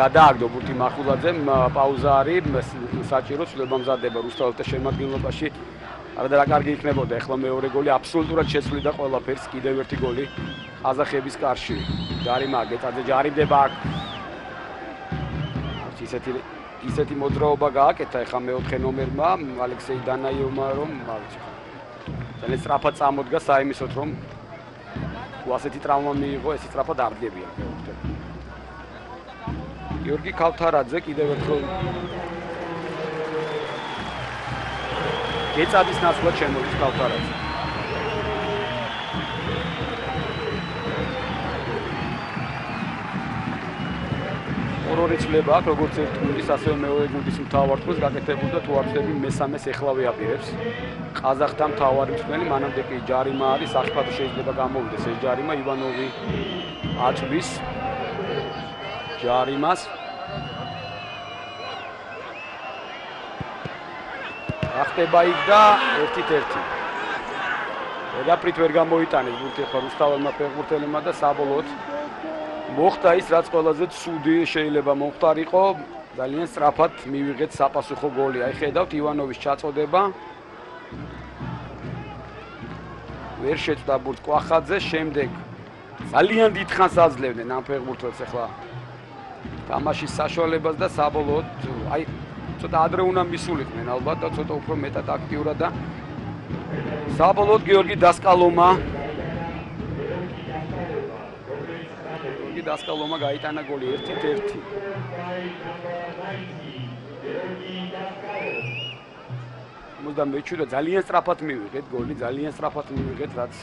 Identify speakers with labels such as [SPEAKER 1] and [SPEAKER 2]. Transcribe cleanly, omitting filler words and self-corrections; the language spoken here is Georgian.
[SPEAKER 1] გადააგდო ბურთი მახულაძემ, პაუზა არის, საჭირო ცვლილება მზადდება რუსთაველთა შემადგენლობაში. არადა რა კარგი იქნებოდა ახლა მეორე გოლი, აბსოლუტურად შეცვლიდა ყველაფერს, კიდევ ერთი გოლი ყაზახების კარში. ჯარიმა გეწაძე ჯარიმდება აქ. ისეთი მოძრაობა გააკეთა ახლა მეოთხე ნომერმა ალექსეი დანაიევმა, რომ ძალიან სწრაფად წამოდგა საიმისოთ, რომ თუ ასეთი ტრავმა მიიღო, ესე სწრაფად არ დგებია მეოთხე. გიორგი ქავთარაძე კიდევ ერთხელ გეწადის ნაცვლად შემოდის ქავთარაძე. ორი ცვლილება აქვს, როგორც ერთ გუნდის, ასევე მეორე გუნდის მთავარ თქმულს გაკეთებული და თუ არ ვცდები მესამეს ეხლავე აპირებს. ყაზახთა მთავარი მწვრთნელი, მანამდე კი ჯარიმა არის, სახიფათო შეიძლება გამოვიდეს ეს ჯარიმა, ივანოვი აწვის ჯარიმას. რა ხდება იქ და 1-1. ვერაფრით ვერ გამოიტანეს ბურთი ახლა რუსთაველმა ფეხბურთელებმა და საბოლოოდ მოხდა ის, რაც ყველაზე ცუდი შეიძლება მომხდარიყო, ძალიან სწრაფად მივიღეთ საპასუხო გოლი. აი ხედავთ ივანოვის ჩაწოდება. ვერ შეწდა ბურთს კვახაძე, შემდეგ ძალიან დიდ ხანს აძლევდნენ ამ ფეხბურთელს ახლა თამაშის საშუალებას და საბოლოოდ აი ცოტა ადრე უნდა მისულიყვნენ ალბათ და ცოტა უფრო მეტად აქტიურად და საბოლოოდ გიორგი დასკალომა დასკალომა გაიტანა გოლი 1-1. მოდამ მეჩვიდო ძალიან სწრაფად მივიღეთ გოლი, ძალიან სწრაფად მივიღეთ, რაც